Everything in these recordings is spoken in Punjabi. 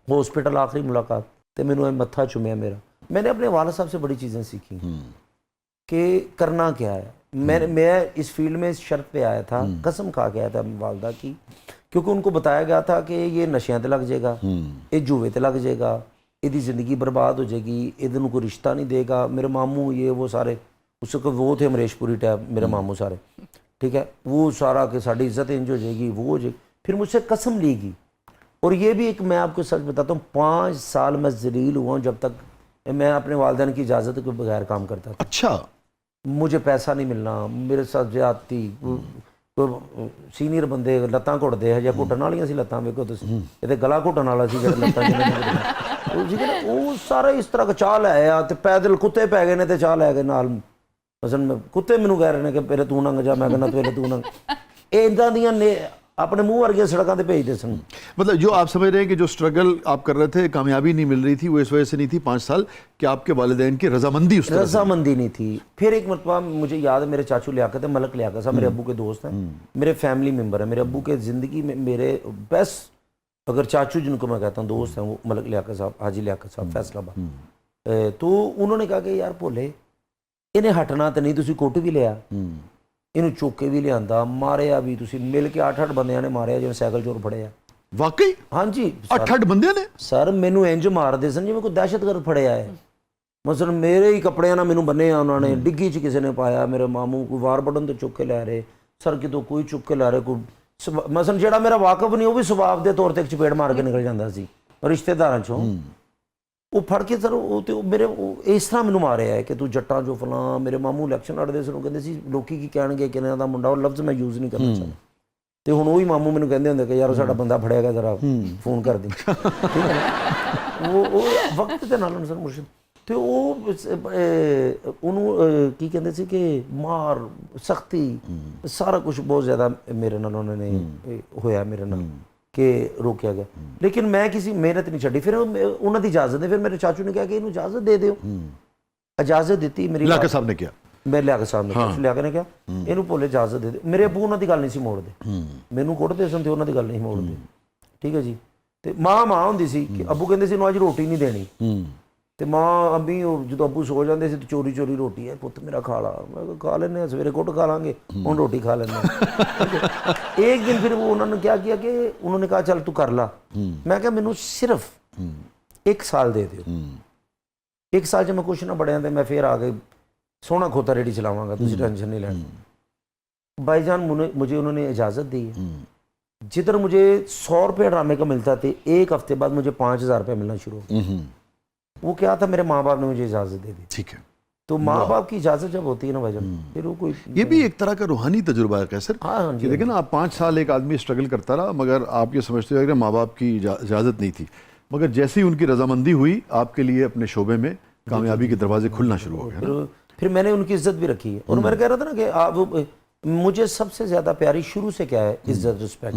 ہاسپٹل آخری ملاقات تو مینوں متھا چومیا میرا. میں نے اپنے والد صاحب سے بڑی چیزیں سیکھی کہ کرنا کیا ہے. میں اس فیلڈ میں اس شرط پہ آیا تھا, قسم کھا کے آیا تھا اپنی والدہ کی, کیونکہ ان کو بتایا گیا تھا کہ یہ نشیاں تے لگ جائے گا, یہ جوے تے لگ جائے گا, یہ زندگی برباد ہو جائے گی, یہ کوئی رشتہ نہیں دے گا. میرے ماموں یہ وہ سارے اس کو وہ تھے امریش پوری ٹائپ میرے ماموں سارے, ٹھیک ہے, وہ سارا کہ ساری عزت انج ہو جائے گی, وہ ہو جائے. پھر مجھ سے قسم لی گی. اور یہ بھی ایک میں آپ کو سچ بتاتا ہوں, 5 سال میں ذلیل ہوا ہوں جب تک میں اپنے والدین کی اجازت کے بغیر کام کرتا تھا. اچھا, مجھے پیسہ نہیں ملنا, میرے ساتھ زیادتی, سینئر بندے لتاں گھٹتے ہیں یا گھٹن والیاں سی لتاں, ویکھو تسی یہ گلا گھٹن والا سی جڑے لتاں جنہیں وہ سارا اس طرح کا چاہ لے آیا. تے پیدل کتے پی گئے نے تے چاہ لے گئے نال. مثلا کتے مینوں کہہ رہے ہیں کہ پہلے تو ننگ جا, میں کہنا پہلے تو ننگ. اِداں دیاں اپنے منہ ورگیاں سڑکاں تے بھیجتے سن. مطلب جو آپ سمجھ رہے ہیں کہ جو سٹرگل آپ کر رہے تھے, کامیابی نہیں مل رہی تھی, وہ اس وجہ سے نہیں تھی 5 سال کہ آپ کے والدین کی رضامندی اس طرح رضامندی نہیں تھی. پھر ایک مرتبہ مجھے یاد ہے, میرے چاچو لیاقت ہے, ملک لیاقت صاحب میرے ابو کے دوست ہیں, میرے فیملی ممبر ہیں. میرے ابو کے زندگی میں میرے بیسٹ اگر چاچو جن کو میں کہتا ہوں دوست ہیں, وہ ملک لیاقت صاحب, حاجی لیاقت صاحب فیصل آباد. تو انہوں نے کہا کہ یار بھولے انہیں ہٹنا تو نہیں, تسی کوٹ بھی لیا, ਇਹਨੂੰ ਚੁੱਕ ਕੇ ਵੀ ਲਿਆਂਦਾ, ਮਾਰਿਆ ਵੀ ਤੁਸੀਂ, ਮਿਲ ਕੇ 8-8 ਬੰਦਿਆਂ ਨੇ ਮਾਰਿਆ ਜਿਵੇਂ ਸਾਈਕਲ ਚੋਰ ਫੜਿਆ. ਵਾਕਈ? ਹਾਂਜੀ 8-8 ਬੰਦਿਆਂ ਨੇ? ਸਰ ਮੈਨੂੰ ਇੰਜ ਮਾਰਦੇ ਸਨ ਜਿਵੇਂ ਕੋਈ ਦਹਿਸ਼ਤਗਰਦ ਫੜਿਆ ਹੈ. ਮਸਲਨ ਮੇਰੇ ਹੀ ਕੱਪੜਿਆਂ ਨਾਲ ਮੈਨੂੰ ਬੰਨਿਆ ਉਹਨਾਂ ਨੇ, ਡਿੱਗੀ 'ਚ ਕਿਸੇ ਨੇ ਪਾਇਆ. ਮੇਰੇ ਮਾਮੂ ਕੋਈ ਵਾਰ ਬਟਨ ਤੋਂ ਚੁੱਕ ਕੇ ਲੈ ਰਹੇ, ਸਰ ਕਿਤੋਂ ਕੋਈ ਚੁੱਕ ਕੇ ਲੈ ਰਹੇ, ਕੋਈ ਮਸਲਨ ਜਿਹੜਾ ਮੇਰਾ ਵਾਕਫ ਨਹੀਂ ਉਹ ਵੀ ਸੁਭਾਅ ਦੇ ਤੌਰ ਤੇ ਇੱਕ ਚਪੇੜ ਮਾਰ ਕੇ ਨਿਕਲ ਜਾਂਦਾ ਸੀ ਰਿਸ਼ਤੇਦਾਰਾਂ 'ਚੋਂ. ਉਹ ਫੜ ਕੇ ਸਰ ਉਹ ਤੇ ਮੇਰੇ ਇਸ ਤਰ੍ਹਾਂ ਮੈਨੂੰ ਮਾਰਿਆ ਹੈ ਕਿ ਤੂੰ ਜੱਟਾਂ ਜੋ ਫਲਾਂ. ਮੇਰੇ ਮਾਮੂ ਇਲੈਕਸ਼ਨ ਲੜਦੇ ਸਨ, ਉਹ ਕਹਿੰਦੇ ਸੀ ਲੋਕੀ ਕੀ ਕਹਿਣਗੇ ਕਿ ਇਹਨਾਂ ਦਾ ਮੁੰਡਾ, ਉਹ ਲਫ਼ਜ਼ ਮੈਂ ਯੂਜ਼ ਨਹੀਂ ਕਰਨਾ ਚਾਹੁੰਦਾ. ਤੇ ਹੁਣ ਉਹੀ ਮਾਮੂ ਮੈਨੂੰ ਕਹਿੰਦੇ ਹੁੰਦੇ ਕਿ ਯਾਰ ਸਾਡਾ ਬੰਦਾ ਫੜਿਆ ਗਿਆ, ਜ਼ਰਾ ਫੋਨ ਕਰ ਦੇ, ਠੀਕ ਹੈ ਨਾ. ਉਹ ਵਕਤ ਦੇ ਨਾਲ ਸਰ ਮੁਰਸ਼ਿਦ. ਤੇ ਉਹ ਉਹਨੂੰ ਕੀ ਕਹਿੰਦੇ ਸੀ ਕਿ ਮਾਰ, ਸਖਤੀ, ਸਾਰਾ ਕੁਝ ਬਹੁਤ ਜ਼ਿਆਦਾ ਮੇਰੇ ਨਾਲ ਉਹਨਾਂ ਨੇ ਹੋਇਆ ਮੇਰੇ ਨਾਲ کہ روکیا گیا. لیکن میں کسی محنت نہیں چھڑی. پھر انہوں نے اجازت دے, پھر میرے چاچو نے کہا کہ انہوں اجازت دے دیو. اجازت دیتی میری لیاقت صاحب نے کیا, میں لیاقت صاحب نے لیاقت نے کیا انہوں بولے اجازت دے دے. میرے ابو انہوں دی گل نہیں سی موڑ دے, مینوں کٹتے سن تے انہوں دی گل نہیں موڑ دے, ٹھیک ہے جی. تے ماں ہوندی سی کہ ابو کہندے سی انہوں اج روٹی نہیں دینی, تے ماں امی جدوں ابو سو جاندے سی تے چوری چوری روٹی ہے پت میرا کھا لا. میں کھا لینے, سویرے کٹ کھا لیں گے, ہن روٹی کھا لینے. ایک دن پھر وہ انہوں نے کیا کیا کہ انہوں نے کہا چل تو کر لا. میں کہا مینوں صرف 1 سال دے دیو, 1 سال جب میں کچھ نہ بڑھیا تے میں پھر آ کے سونا کھوتا ریڈی چلاواں گا, تسی ٹینشن نہیں لینی. بھائی جان مجھے انہوں نے اجازت دی ہے. جدھر مجھے 100 روپے ڈرامے کا ملتا تھے, 1 ہفتے بعد مجھے 5000 روپے ملنا شروع ہو. وہ کیا تھا, میرے ماں باپ نے مجھے اجازت دے دی. ٹھیک ہے. تو ماں باپ کی اجازت جب ہوتی ہے نا بھائی جان, پھر وہ کوئی, یہ بھی ایک طرح کا روحانی تجربہ ہے کیسر. ہاں جی, دیکھیں نا, آپ 5 سال ایک آدمی اسٹرگل کرتا رہا, مگر آپ یہ سمجھتے ہو کہ ماں باپ کی اجازت نہیں تھی, مگر جیسے ہی ان کی رضامندی ہوئی آپ کے لیے اپنے شعبے میں کامیابی کے دروازے کھلنا شروع ہو گئے. پھر میں نے ان کی عزت بھی رکھی ہے. اور میں کہہ رہا تھا نا کہ آپ مجھے سب سے زیادہ پیاری شروع سے کیا ہے, عزت, رسپیکٹ.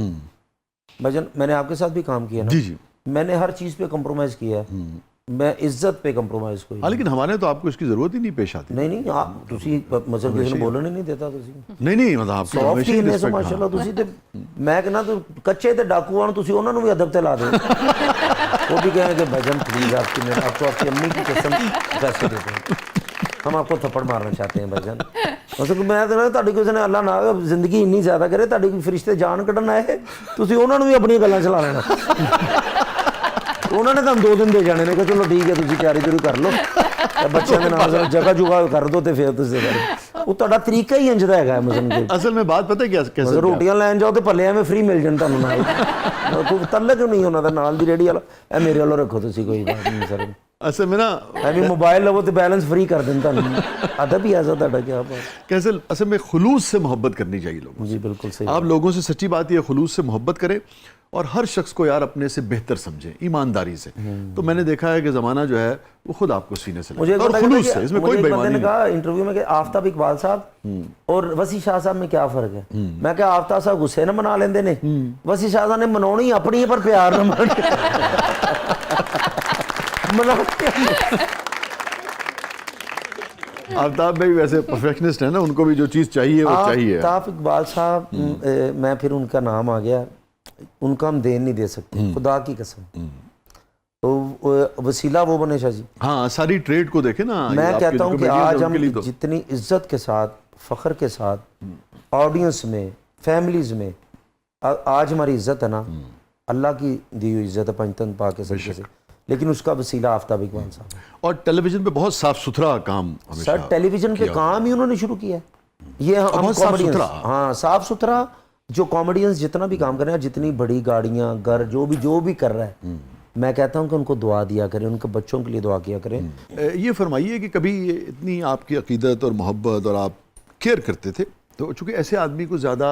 بھائی جان میں نے آپ کے ساتھ بھی کام کیا نا, جی جی, میں نے ہر چیز پہ کمپرومائز کیا ہے, میں عزت پہ کمپرومائز کوئی. لیکن ہمارے تو آپ کو اس کی ضرورت ہی نہیں پیش آتی. نہیں آپ تسی مطلب کسی نے بولنے نہیں دیتا, تسی نہیں مطلب آپ کو ہمیشہ ہی رسپیکٹ. ماشاءاللہ تسی تے میں کہنا تو کچے تے ڈاکو تسی انہاں نوں بھی ادب تے لا دو, وہ بھی کہیں کہ بھائی جان پلیز آپ کی, آپ کو آپ کی امی کی قسم پیسے دیتے ہیں, ہم آپ کو تھپڑ مارنا چاہتے ہیں بھائی جان. مطلب میں تو تہاڈی کسی نے اللہ نہ زندگی اتنی زیادہ کرے, تہاڈی کوئی فرشتے جان کڈن آئے, تسی انہاں نوں بھی اپنی گلاں چلا لینا. انہوں نے تو ہم 2 دن دے جانے نے کہ چلو ٹھیک ہے تسی تیاری تیاری کر لو, بچوں کے نام جگہ جگہ کر دو, تے پھر تسی وہ تہاڈا طریقہ ہی انج دا ہے. مثلا اصل میں بات پتہ کیا کیسے, روٹیاں لین جاؤ تے پلے میں فری مل جان تانوں, نال کوئی تعلق نہیں انہاں دا نال دی ریڑھی والا, اے میرے والوں رکھو تسی, کوئی بات نہیں سر. اصل میں نا ابھی موبائل لو تو بیلنس فری کر دیں تانوں, ادب ہی ایسا تہاڈا کیا بات. کیسے اصل میں خلوص سے محبت کرنی چاہیے لوگوں. جی بالکل صحیح. آپ لوگوں سے سچی بات یہ خلوص سے محبت کریں اور ہر شخص کو یار اپنے سے بہتر سمجھیں, ایمانداری سے. تو میں نے دیکھا ہے کہ زمانہ جو ہے وہ خود آپ کو سینے سے لگتا ہے, اور خلوص سے, اس میں کوئی بے ایمانی نہیں. کہا انٹرویو میں کہ آفتاب اقبال صاحب اور وسیع شاہ صاحب میں کیا فرق ہے. میں کہا آفتاب صاحب غصے نہ منا لیندے نے, وسیع شاہ صاحب نے مناونی اپنی ہے پر پیار نہ آفتاب بھائی ویسے پرفیکشنسٹ ہیں نا, ان کو بھی جو چیز چاہیے وہ چاہیے. آفتاب اقبال صاحب, میں پھر ان کا نام آ گیا, ان کا ہم دین نہیں دے سکتے, خدا کی قسم. वसीला वो बने शाह जी। हाँ, सारी ट्रेड को देखे ना, मैं आपके कहता हूँ कि comedians आज हैं, हम उनके लिए तो जितनी इज्जत के साथ, फ़ख्र के साथ ऑडियंस में, फैमिलीज़ में आज हमारी इज्जत है ना, अल्लाह की दी हुई इज्जत है पंचतन पाक के सदक़े से, लेकिन उसका वसीला आफ्ताब इकबाल साहब है। और टेलीविजन पे बहुत साफ सुथरा काम हमेशा सर टेलीविजन पे काम ही उन्होंने शुरू किया है। ये हम बहुत साफ कॉमेडियंस, सुथरा। हाँ साफ सुथरा, जो कॉमेडियंस जितना भी काम कर रहे हैं, जितनी बड़ी गाड़ियाँ, घर, जो भी कर रहा है, मैं कहता हूँ कि उनको दुआ दिया करें, उनके बच्चों के लिए दुआ किया करें। ये फरमाइए कि कभी इतनी आपकी अकीदत और मोहब्बत और आप केयर करते थे, तो चूँकि ऐसे आदमी को ज़्यादा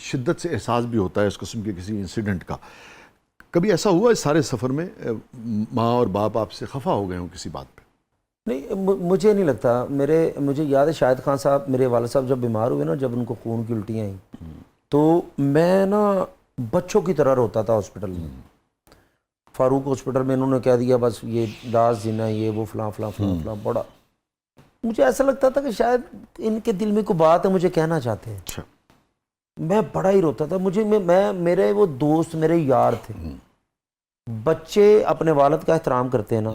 शिद्दत से एहसास भी होता है इस किस्म के किसी इंसिडेंट का, कभी ऐसा हुआ इस सारे सफ़र में माँ और बाप आपसे खफा हो गए हों किसी बात पे? नहीं, मुझे नहीं लगता। मुझे याद है शाहिद खान साहब, मेरे वाले साहब जब बीमार हुए ना, जब उनको खून की उल्टियाँ आई, तो मैं ना बच्चों की तरह रोता था हॉस्पिटल में। फारूक हॉस्पिटल में इन्होंने कह दिया बस ये दास जिना, ये वो फलां फलां फलां फलां, बड़ा मुझे ऐसा लगता था कि शायद इनके दिल में कोई बात है, मुझे कहना चाहते हैं। अच्छा। मैं बड़ा ही रोता था। मेरे वो दोस्त, मेरे यार थे। बच्चे अपने वालिद का एहतराम करते हैं ना,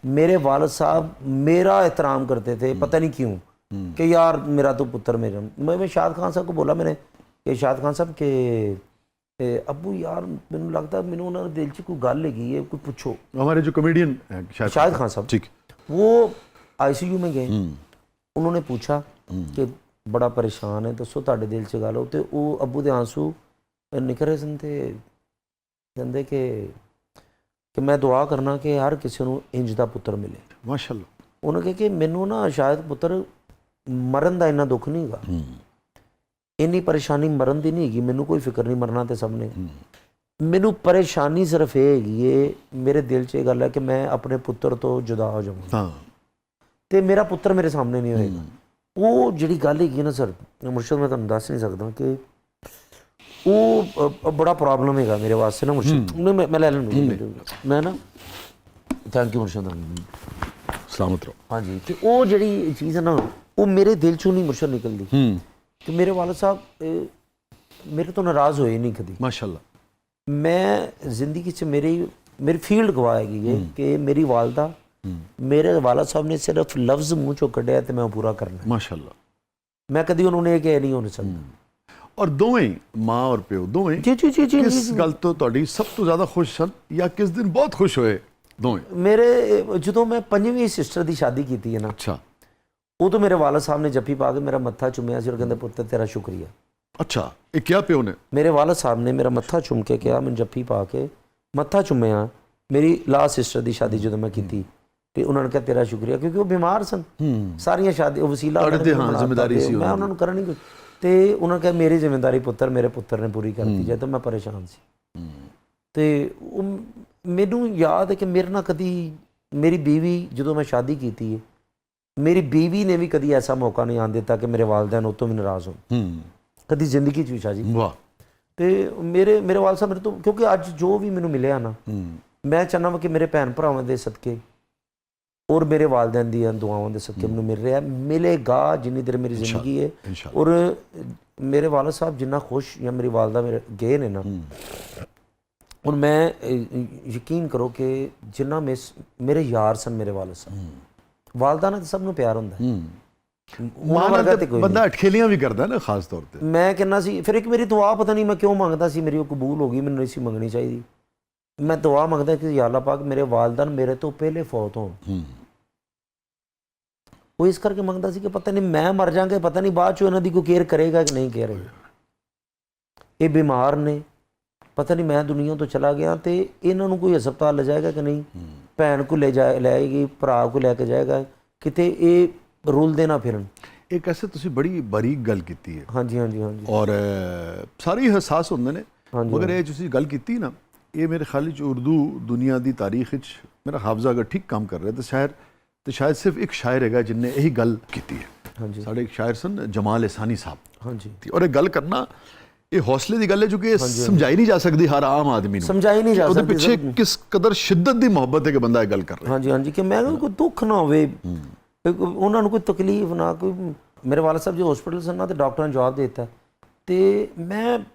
मेरे वालिद साहब मेरा एहतराम करते थे, पता नहीं क्यों, कि यार मेरा तो पुत्र मेरा। मैं शाहिद खान साहब को बोला मैंने कि शाहिद खान साहब के अबू यार मैंने लगता है मैंने उन्होंने दिल च कोई गल है, कोई पूछो। हमारे जो कॉमेडियन शाहिद खान साहब, ठीक, वो ICU में गए, उन्होंने पूछा कि बड़ा परेशान है, दसो तुहाडे दिल च गल हो, तो वो अबू दे आंसू निकल रहे सन, ते कहंदे कि मैं दुआ करना कि हर किसी को इंज दा पुत्र मिले। माशाअल्लाह। उन्होंने कहा कि मैनू ना शायद पुत्र मरण का इन्ना दुख नहीं है, इन्नी परेशानी मरण की नहीं हैगी, मैनू कोई फिक्र नहीं, मरना तो सबने, मैनू परेशानी सिर्फ ये हैगी, मेरे दिल च गल है कि मैं अपने पुत्र तो जुदा हो जाऊँगा, तो मेरा पुत्र मेरे सामने नहीं होएगा। वो जी गल है ना सर मुर्शद, मैं तुहानू दस नहीं सकता कि वो बड़ा प्रॉब्लम है मेरे वास्ते ना मुर्शद। मैं ले लूँ, मैं ना, थैंक यू मुर्शद, सलामत रहो। हाँ जी। तो वो जी चीज़ है ना, वो मेरे दिल चों नहीं मुर्शद निकलती कि मेरे वालिद साहब मेरे तो नाराज़ होए नहीं कभी। माशाअल्लाह। मैं ज़िंदगी से मेरी फील्ड गवाह है कि मेरी वालदा, मेरे वालिद साहब ने सिर्फ लफ्ज़ मूँह चो कढ़िया तो मैं पूरा करना। माशाअल्लाह। मैं कभी उन्होंने कहा नहीं होने सकता। और दोवें माँ और प्यो दोवें जी जी जी जी किस गल तो तुहाडी सब तो ज़्यादा खुश सन, या किस दिन बहुत खुश होए दोवें? मेरे जो मैं 5वीं सिस्टर की शादी की है ना, अच्छा, वो तो मेरे वालिद साहब ने जप्फी पा के मेरा मत्था चुमिया और कहते पुत्र तेरा शुक्रिया। अच्छा, ये क्या प्यो ने? मेरे वालिद साहब ने मेरा मत्था चुम के क्या, मैं जप्फी पा के मत्था चुमिया मेरी लास्ट सिस्टर की शादी जो मैं की, तो उन्होंने कहा तेरा शुक्रिया, क्योंकि वो बीमार सन, सारियां शादी वसीला जिम्मेदारी सी मैं उन्होंने करनी कुछ, तो उन्होंने कहा मेरी जिम्मेदारी पुत्र मेरे पुत्र ने पूरी कर दी जाए, तो मैं परेशान सी। तो मैनू याद है कि मेरे ना कभी मेरी बीवी जो मैं शादी की है, मेरी बीवी ने भी कभी ऐसा मौका नहीं आन दिता कि मेरे वालदैन उतो भी नाराज़ हो, कभी जिंदगी च शाह जी। वाह। तो मेरे वाल साहब मेरे तो, क्योंकि अज जो भी मैनू मिले ना, मैं चाहना वा कि मेरे भैन भरावां दे सदके और मेरे वालदैन दी दुआवां दे सदके मैनू मिल रहा है, मिलेगा जिन्नी देर मेरी जिंदगी है। और मेरे वालिद साहब जिन्ना खुश या मेरी वालदा मेरे गए ने ना, और मैं यकीन करो कि जिन्ना मेरे यार सन मेरे वालिद साहब, वालदा ने सब नूं प्यार हुंदा है, बंदा अटखेलियां भी करता है ना खास तौर पे। मैं कहना सी, फिर एक मेरी दुआ पता नहीं मैं क्यों मंगता सी, मेरी वो कबूल हो गई, मैनूं नहीं सी मंगनी चाहिए। मैं दुआ मंगता कि या अल्लाह पाक मेरे वालदैन मेरे तो पहले फौत होण, वो इस करके मंगता सी कि पता नहीं मैं मर जांगे, पता नहीं बाद चो इन्हां दी कोई केयर करेगा कि नहीं करेगा, ये बीमार ने, पता नहीं मैं दुनिया तो चला गया तो इन्हां नूं कोई हस्पताल ले जाएगा कि नहीं, भैन को लाएगी, भरा को लैके जाएगा, किते ये रुलदे ना फिरन। एक ऐसे तुसी बड़ी बारीक गल कीती है। हाँ जी हाँ जी हाँ जी। और सारे हसास होंदे ने, मगर ये तुसी गल कीती ना, ये मेरे ख्याल च उर्दू दुनिया की तारीख मेरा हाफजा अगर ठीक काम कर रहा है तो शायद सिर्फ एक शायर है जिन्हें यही गल की है। हाँ जी। साढ़े एक शायर सन जमाल एहसानी साहब। हाँ जी। और एक गल करना ये हौसले की गल है जो कि समझाई नहीं जा सकती हर आम आदमी को, समझाई नहीं जा सकती पिछे किस कदर शिद्दत की मोहब्बत है कि बंदा गल कर रहा है। हाँ जी हाँ जी, कि मैं कोई दुख ना होवे, उन्होंने कोई तकलीफ ना कोई। मेरे वालिद साहब जो हॉस्पिटल सन ना, तो डॉक्टर ने जवाब देता, तो मैं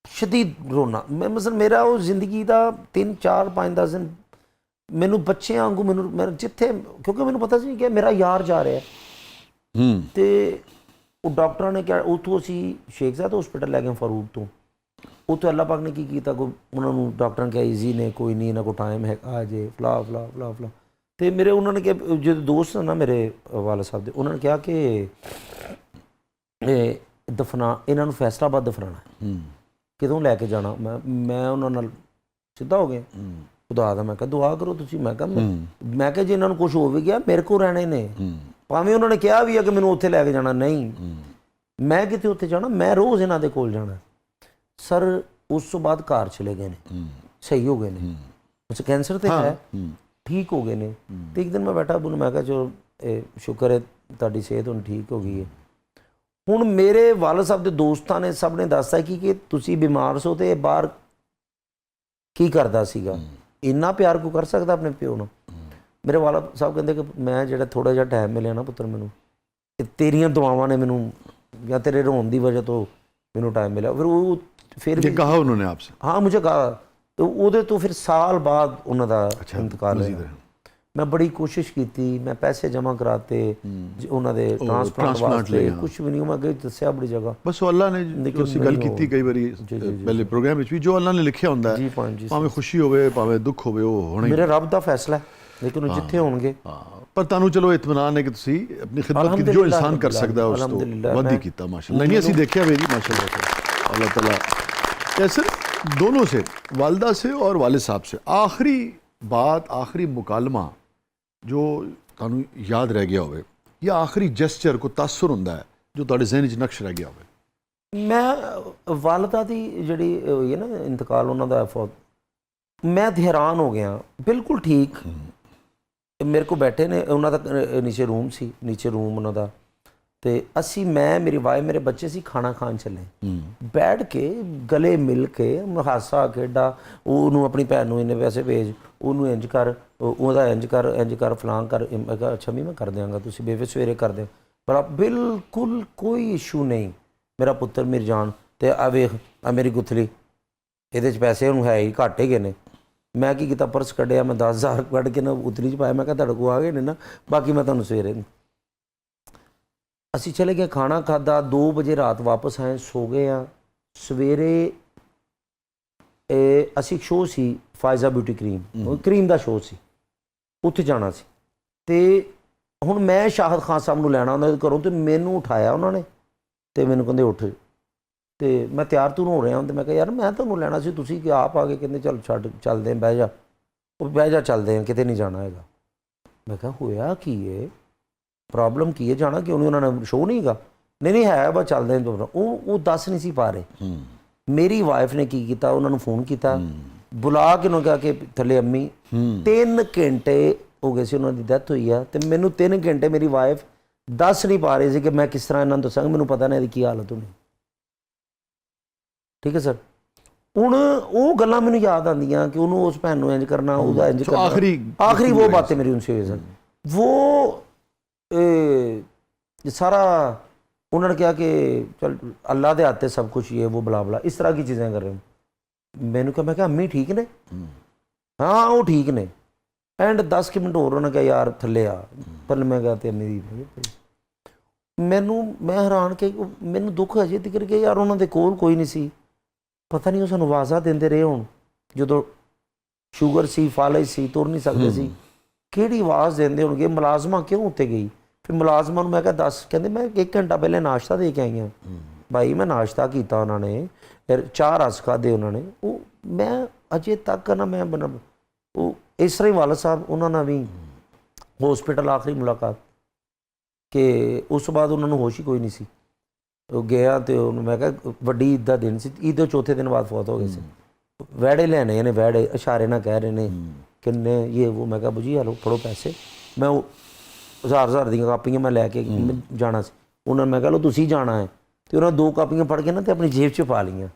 शदीद रोना, मैं मतलब मेरा वो जिंदगी का 3 4 5 10 दिन ਮੈਨੂੰ ਬੱਚਿਆਂ ਵਾਂਗੂ ਮੈਂ ਜਿੱਥੇ, ਕਿਉਂਕਿ ਮੈਨੂੰ ਪਤਾ ਸੀ ਕਿ ਮੇਰਾ ਯਾਰ ਜਾ ਰਿਹਾ ਤੇ ਉਹ ਡਾਕਟਰਾਂ ਨੇ ਕਿਹਾ, ਉੱਥੋਂ ਅਸੀਂ ਸ਼ੇਖ ਜ਼ਾਦ ਹਸਪੀਟਲ ਲੈ ਗਏ ਫਾਰੂਕ ਤੋਂ। ਉੱਥੇ ਅੱਲਾਹ ਪਾਕ ਨੇ ਕੀ ਕੀਤਾ, ਉਹਨਾਂ ਨੂੰ ਡਾਕਟਰਾਂ ਨੇ ਕਿਹਾ ਈਜ਼ੀ ਨੇ, ਕੋਈ ਨਹੀਂ ਇਹਨਾਂ ਕੋਲ ਟਾਈਮ ਹੈ ਆ ਜੇ ਫਲਾ ਫਲਾ ਫਲਾ ਫਲਾ। ਤੇ ਮੇਰੇ ਉਹਨਾਂ ਨੇ ਕਿਹਾ, ਜਦੋਂ ਦੋਸਤ ਨਾ ਮੇਰੇ ਵਾਲਾ ਸਾਹਿਬ ਦੇ, ਉਹਨਾਂ ਨੇ ਕਿਹਾ ਕਿ ਦਫਨਾ ਇਹਨਾਂ ਨੂੰ ਫੈਸਲਾਬਾਦ ਦਫਨਾਣਾ, ਕਿਦੋਂ ਲੈ ਕੇ ਜਾਣਾ। ਮੈਂ ਉਹਨਾਂ ਨਾਲ ਸਿੱਧਾ ਹੋ ਗਿਆ, ਖੁਦਾ ਦਾ ਮੈਂ ਕਿਹਾ ਦੁਆ ਕਰੋ ਤੁਸੀਂ। ਮੈਂ ਕਿਹਾ ਜੇ ਇਹਨਾਂ ਨੂੰ ਕੁਝ ਹੋ ਵੀ ਗਿਆ ਮੇਰੇ ਕੋਲ ਰਹਿਣੇ ਨੇ, ਭਾਵੇਂ ਉਹਨਾਂ ਨੇ ਕਿਹਾ ਵੀ ਆ ਕਿ ਮੈਨੂੰ ਉੱਥੇ ਲੈ ਕੇ ਜਾਣਾ, ਨਹੀਂ ਮੈਂ ਕਿਤੇ ਉੱਥੇ ਜਾਣਾ, ਮੈਂ ਰੋਜ਼ ਇਹਨਾਂ ਦੇ ਕੋਲ ਜਾਣਾ। ਸਰ ਉਸ ਤੋਂ ਬਾਅਦ ਘਰ ਚਲੇ ਗਏ ਨੇ, ਸਹੀ ਹੋ ਗਏ ਨੇ, ਉਸ ਕੈਂਸਰ ਤੇ ਹੈ, ਠੀਕ ਹੋ ਗਏ ਨੇ। ਤੇ ਇੱਕ ਦਿਨ ਮੈਂ ਬੈਠਾ ਅਬੂ ਨੂੰ, ਮੈਂ ਕਿਹਾ ਚਲੋ ਸ਼ੁਕਰ ਹੈ ਤੁਹਾਡੀ ਸਿਹਤ ਹੁਣ ਠੀਕ ਹੋ ਗਈ ਹੈ। ਹੁਣ ਮੇਰੇ ਵਾਲਦ ਸਾਹਿਬ ਦੇ ਦੋਸਤਾਂ ਨੇ ਸਭ ਨੇ ਦੱਸਤਾ ਕਿ ਤੁਸੀਂ ਬਿਮਾਰ ਸੋ ਤੇ ਇਹ ਬਾਹਰ ਕੀ ਕਰਦਾ ਸੀਗਾ, ਇੰਨਾ ਪਿਆਰ ਕੋ ਕਰ ਸਕਦਾ ਆਪਣੇ ਪਿਓ ਨੂੰ। ਮੇਰੇ ਵਾਲਦ ਸਾਹਿਬ ਕਹਿੰਦੇ ਕਿ ਮੈਂ ਜਿਹੜਾ ਥੋੜਾ ਜਿਹਾ ਟਾਈਮ ਮਿਲਿਆ ਨਾ ਪੁੱਤਰ ਮੈਨੂੰ, ਤੇਰੀਆਂ ਦੁਆਵਾਂ ਨੇ ਮੈਨੂੰ, ਜਾਂ ਤੇਰੇ ਰੋਣ ਦੀ ਵਜ੍ਹਾ ਤੋਂ ਮੈਨੂੰ ਟਾਈਮ ਮਿਲਿਆ। ਫਿਰ ਉਹ ਫਿਰ ਵੀ ਕਹਾ ਉਹਨਾਂ ਨੇ ਆਪਸੇ, ਹਾਂ ਮੁਝੇ ਕਹਾ। ਤੇ ਉਹਦੇ ਤੋਂ ਫਿਰ ਸਾਲ ਬਾਅਦ ਉਹਨਾਂ ਦਾ ਇੰਤਕਾਲ ਹੋਇਆ। ਮੈਂ ਬੜੀ ਕੋਸ਼ਿਸ਼ ਕੀਤੀ, ਮੈਂ ਪੈਸੇ ਜਮ੍ਹਾਂ ਕਰਾਤੇ ਉਹਨਾਂ ਦੇ ਟ੍ਰਾਂਸਪਲਾਂਟ ਵਾਸਤੇ, ਕੁਛ ਵੀ ਨਹੀਂ। ਮੈਂ ਅੱਗੇ ਦੱਸਿਆ ਬੜੀ ਜਗ੍ਹਾ, ਬਸ ਅੱਲਾ ਨੇ ਜੋ ਅਸੀਂ ਗੱਲ ਕੀਤੀ ਕਈ ਵਾਰੀ ਪਹਿਲੇ ਪ੍ਰੋਗਰਾਮ ਵਿੱਚ ਵੀ, ਜੋ ਅੱਲਾ ਨੇ ਲਿਖਿਆ ਹੁੰਦਾ ਹੈ, ਭਾਵੇਂ ਖੁਸ਼ੀ ਹੋਵੇ ਭਾਵੇਂ ਦੁੱਖ ਹੋਵੇ, ਉਹ ਹੋਣਾ ਹੀ ਮੇਰੇ ਰੱਬ ਦਾ ਫੈਸਲਾ ਹੈ, ਲੇਕਿਨ ਉਹ ਜਿੱਥੇ ਹੋਣਗੇ। ਪਰ ਤੁਹਾਨੂੰ ਚਲੋ ਇਤਮਾਨਾਨ ਹੈ ਕਿ ਤੁਸੀਂ ਆਪਣੀ ਖਿਦਮਤ ਕੀਤੀ, ਜੋ ਇਨਸਾਨ ਕਰ ਸਕਦਾ ਉਸ ਤੋਂ ਵੱਧ ਹੀ ਕੀਤਾ ਮਾਸ਼ਾਅੱਲਾ। ਨਹੀਂ ਅਸੀਂ ਦੇਖਿਆ ਵੀ ਮਾਸ਼ਾਅੱਲਾ اللہ تعالیٰ کیسر دونوں سے, والدہ سے اور والد صاحب سے آخری بات, آخری مکالمہ جو تانوں یاد رہ گیا ہوئے, یا آخری جسچر کو تاثر ਹੁੰਦਾ ਹੈ ਜੋ ਤੁਹਾਡੇ ਜ਼ਿਹਨ 'ਚ ਨਕਸ਼ ਰਹਿ ਗਿਆ ਹੋਵੇ? ਮੈਂ ਵਾਲਦਾ ਦੀ ਜਿਹੜੀ ਹੋਈ ਹੈ ਨਾ ਇੰਤਕਾਲ ਉਹਨਾਂ ਦਾ ਫੌਤ, ਮੈਂ ਹੈਰਾਨ ਹੋ ਗਿਆ, ਬਿਲਕੁਲ ਠੀਕ ਮੇਰੇ ਕੋਲ ਬੈਠੇ ਨੇ, ਉਹਨਾਂ ਦਾ ਨੀਚੇ ਰੂਮ ਸੀ, ਨੀਚੇ ਰੂਮ ਉਹਨਾਂ ਦਾ, ਤੇ ਅਸੀਂ ਮੈਂ ਮੇਰੀ ਵਾਈਫ ਮੇਰੇ ਬੱਚੇ ਸੀ ਖਾਣਾ ਖਾਣ ਚੱਲੇ, ਬੈਠ ਕੇ ਗਲੇ ਮਿਲ ਕੇ ਹਾਸਾ ਖੇਡਾ, ਉਹਨੂੰ ਆਪਣੀ ਭੈਣ ਨੂੰ ਇੰਨੇ ਪੈਸੇ ਭੇਜ, ਉਹਨੂੰ ਇੰਜ ਕਰ, ਉਹਦਾ ਇੰਜ ਕਰ ਫਲਾਂ ਕਰ, ਮੈਂ ਕਿਹਾ ਅੱਛਾ ਵੀ ਮੈਂ ਕਰ ਦਿਆਂਗਾ, ਤੁਸੀਂ ਬੇਵੇ ਸਵੇਰੇ ਕਰ ਦਿਓ, ਪਰ ਬਿਲਕੁਲ ਕੋਈ ਇਸ਼ੂ ਨਹੀਂ, ਮੇਰਾ ਪੁੱਤਰ ਮੇਰੀ ਜਾਨ, ਤੇ ਆ ਵੇਖ ਆ ਮੇਰੀ ਗੁੱਥਲੀ, ਇਹਦੇ 'ਚ ਪੈਸੇ ਉਹਨੂੰ ਹੈ ਹੀ ਘੱਟ ਹੈਗੇ ਨੇ। ਮੈਂ ਕੀ ਕੀਤਾ, ਪਰਸ ਕੱਢਿਆ, ਮੈਂ 10,000 ਕੱਢ ਕੇ ਨਾ ਉਤਲੀ 'ਚ ਪਾਇਆ, ਮੈਂ ਕਿਹਾ ਤੁਹਾਡੇ ਕੋਲ ਆ ਗਏ ਨੇ ਨਾ, ਬਾਕੀ ਮੈਂ ਤੁਹਾਨੂੰ ਸਵੇਰੇ। ਅਸੀਂ ਚਲੇ ਗਏ, ਖਾਣਾ ਖਾਧਾ, 2 ਵਜੇ ਰਾਤ ਵਾਪਸ ਆਏ, ਸੋ ਗਏ ਆ। ਸਵੇਰੇ ਅਸੀਂ ਸ਼ੋਅ ਸੀ ਫਾਇਜ਼ਾ ਬਿਊਟੀ ਕਰੀਮ ਦਾ ਸ਼ੋਅ ਸੀ, ਉੱਥੇ ਜਾਣਾ ਸੀ, ਤੇ ਹੁਣ ਮੈਂ ਸ਼ਾਹਦ ਖਾਨ ਸਾਹਿਬ ਨੂੰ ਲੈਣਾ ਉਹਨਾਂ ਦੇ ਘਰੋਂ, ਤੇ ਮੈਨੂੰ ਉਠਾਇਆ ਉਹਨਾਂ ਨੇ, ਤੇ ਮੈਨੂੰ ਕਹਿੰਦੇ ਉੱਠ, ਤੇ ਮੈਂ ਤਿਆਰ ਤੂਰ ਹੋ ਰਿਹਾ, ਤੇ ਮੈਂ ਕਿਹਾ ਯਾਰ ਮੈਂ ਤੁਹਾਨੂੰ ਲੈਣਾ ਸੀ, ਤੁਸੀਂ ਕਿ ਆਪ ਆ ਗਏ, ਕਹਿੰਦੇ ਚੱਲ ਛੱਡ ਚੱਲਦੇ ਹਾਂ, ਬਹਿ ਜਾ, ਉਹ ਬਹਿ ਜਾ, ਚੱਲਦੇ ਹਾਂ, ਕਿਤੇ ਨਹੀਂ ਜਾਣਾ ਹੈਗਾ। ਮੈਂ ਕਿਹਾ ਹੋਇਆ ਕੀ ਹੈ, ਪ੍ਰੋਬਲਮ ਕੀ ਹੈ, ਜਾਣਾ ਕਿਉਂ ਨਹੀਂ, ਉਹਨਾਂ ਨੇ ਸ਼ੋਅ ਨਹੀਂ ਹੈਗਾ, ਨਹੀਂ ਹੈ ਬਸ ਚੱਲਦੇ ਹਾਂ। ਉਹ ਦੱਸ ਨਹੀਂ ਸੀ ਪਾ ਰਹੇ। ਮੇਰੀ ਵਾਈਫ ਨੇ ਕੀ ਕੀਤਾ, ਉਹਨਾਂ ਨੂੰ ਫੋਨ ਕੀਤਾ, ਬੁਲਾ ਕੇ ਉਹਨਾਂ ਕਿਹਾ ਕਿ ਥੱਲੇ ਅੰਮੀ, 3 ਘੰਟੇ ਹੋ ਗਏ ਸੀ ਉਹਨਾਂ ਦੀ ਡੈਥ ਹੋਈ ਆ, ਤੇ ਮੈਨੂੰ 3 ਘੰਟੇ ਮੇਰੀ ਵਾਈਫ ਦੱਸ ਨਹੀਂ ਪਾ ਰਹੀ ਸੀ ਕਿ ਮੈਂ ਕਿਸ ਤਰ੍ਹਾਂ ਇਹਨਾਂ ਨੂੰ ਦੱਸਾਂਗਾ, ਮੈਨੂੰ ਪਤਾ ਨਹੀਂ ਇਹਦੀ ਕੀ ਹਾਲਤ ਹੋਣੀ। ਠੀਕ ਹੈ ਸਰ, ਹੁਣ ਉਹ ਗੱਲਾਂ ਮੈਨੂੰ ਯਾਦ ਆਉਂਦੀਆਂ ਕਿ ਉਹਨੂੰ ਉਸ ਭੈਣ ਨੂੰ ਇੰਜ ਕਰਨਾ, ਉਹਦਾ ਇੰਜ ਕਰਨਾ, ਆਖਰੀ ਉਹ ਬਾतें मेरी उनसे हुई सर, वो सारा उन्होंने कहा कि चल अल्लाह दे हाथ सब कुछ ये वो बला बला इस तरह की चीज़ें कर रहे हो। मैंने कहा, मैं क्या अम्मी ठीक ने? हाँ वो ठीक ने। एंड 10 मिनट होर उन्होंने कहा यार थले आ, पर मैं कहा तो अम्मी दी मैनू, मैं हैरान कि मैनू दुख अजे तक कि यार उन्होंने कोल कोई नहीं सी, पता नहीं वो सानू आवाज़ा देंदे रहे होण, जो शूगर सी, फालज सी, तुर नहीं सकते सी, ਕਿਹੜੀ ਆਵਾਜ਼ ਦਿੰਦੇ ਹੋਣਗੇ, ਮੁਲਾਜ਼ਮਾਂ ਕਿਉਂ ਉੱਤੇ ਗਈ? ਫਿਰ ਮੁਲਾਜ਼ਮਾਂ ਨੂੰ ਮੈਂ ਕਿਹਾ ਦੱਸ, ਕਹਿੰਦੇ ਮੈਂ 1 ਘੰਟਾ ਪਹਿਲੇ ਨਾਸ਼ਤਾ ਦੇ ਕੇ ਆਈ ਹਾਂ। ਭਾਈ ਮੈਂ ਨਾਸ਼ਤਾ ਕੀਤਾ, ਉਹਨਾਂ ਨੇ ਫਿਰ 4 ਰਸ ਖਾਧੇ ਉਹਨਾਂ ਨੇ, ਉਹ ਮੈਂ ਅਜੇ ਤੱਕ ਨਾ ਮੈਂ ਉਹ ਇਸ ਤਰ੍ਹਾਂ ਹੀ ਵਾਲਦ ਸਾਹਿਬ ਉਹਨਾਂ ਨਾਲ ਵੀ ਹਸਪੀਟਲ ਆਖਰੀ ਮੁਲਾਕਾਤ, ਕਿ ਉਸ ਤੋਂ ਬਾਅਦ ਉਹਨਾਂ ਨੂੰ ਹੋਸ਼ ਹੀ ਕੋਈ ਨਹੀਂ ਸੀ। ਉਹ ਗਿਆ ਤੇ ਉਹਨੂੰ ਮੈਂ ਕਿਹਾ ਵੱਡੀ ਈਦ ਦਾ ਦਿਨ ਸੀ, ਈਦ ਦੇ ਚੌਥੇ ਦਿਨ ਬਾਅਦ ਫੌਤ ਹੋ ਗਏ ਸੀ। ਵੈੜੇ ਲੈਣੇ ਨੇ, ਵੈੜੇ ਇਸ਼ਾਰੇ ਨਾਲ ਕਹਿ ਰਹੇ ਨੇ ਕਿੰਨੇ ਇਹ ਉਹ, ਮੈਂ ਕਿਹਾ ਬੂ ਜੀ ਹਲੋ ਫੜੋ ਪੈਸੇ, ਮੈਂ ਉਹ 1000 ਦੀਆਂ ਕਾਪੀਆਂ ਮੈਂ ਲੈ ਕੇ ਜਾਣਾ ਸੀ, ਉਹਨਾਂ ਨੇ ਮੈਂ ਕਿਹਾ ਲਓ ਤੁਸੀਂ ਜਾਣਾ ਹੈ, ਤੇ ਉਹਨਾਂ 2 ਕਾਪੀਆਂ ਫੜ ਕੇ ਨਾ ਤੇ ਆਪਣੀ ਜੇਬ 'ਚ ਪਾ ਲਈਆਂ,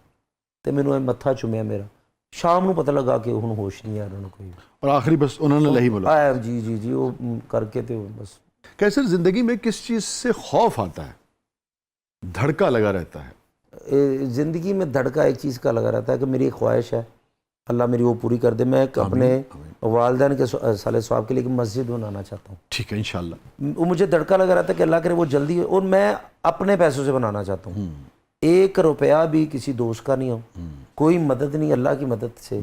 ਤੇ ਮੈਨੂੰ ਇਹ ਮੱਥਾ ਚੁੰਮਿਆ ਮੇਰਾ। ਸ਼ਾਮ ਨੂੰ ਪਤਾ ਲੱਗਾ ਕਿ ਹੁਣ ਹੋਸ਼ ਨਹੀਂ ਆ ਰਿਹਾ ਕੋਈ, और आखिरी बस उन्होंने लही मुलाकात आया जी वो करके तो बस। कैसे ज़िंदगी में किस चीज़ से खौफ आता है, धड़का लगा रहता है? ज़िंदगी में धड़का एक चीज़ का लगा रहता है कि मेरी ख्वाहिश है अल्लाह मेरी वो पूरी कर दे। मैं अपने والدین کے صالح ثواب کے لیے ایک مسجد بنانا چاہتا ہوں. ٹھیک ہے انشاءاللہ. وہ مجھے دڑکا لگا رہا تھا کہ اللہ کرے وہ جلدی, اور میں اپنے پیسوں سے بنانا چاہتا ہوں. 1 روپیہ بھی کسی دوست کا نہیں ہو, کوئی مدد نہیں, اللہ کی مدد سے.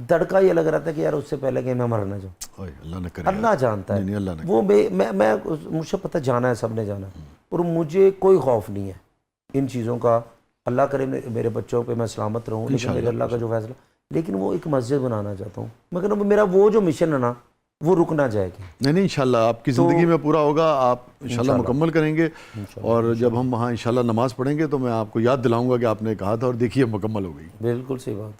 دڑکا یہ لگ رہا تھا کہ یار اس سے پہلے کہ میں مر نہ جاؤں. اوئے اللہ نہ کرے. اللہ جانتا نہیں ہے اللہ نہ. وہ میں مجھ سے پتہ جانا ہے, سب نے جانا ہے, اور مجھے کوئی خوف نہیں ہے ان چیزوں کا. اللہ کرے میرے بچوں پہ میں سلامت رہوں, لیکن میرے اللہ کا جو فیصلہ. لیکن وہ ایک مسجد بنانا چاہتا ہوں. مگر میرا وہ جو مشن ہے نا وہ رک نہ جائے گی. نہیں انشاءاللہ آپ کی زندگی میں پورا ہوگا, آپ انشاءاللہ مکمل کریں گے. اور جب ہم وہاں انشاءاللہ نماز پڑھیں گے تو میں آپ کو یاد دلاؤں گا کہ آپ نے کہا تھا, اور دیکھیے مکمل ہو گئی. بالکل صحیح بات.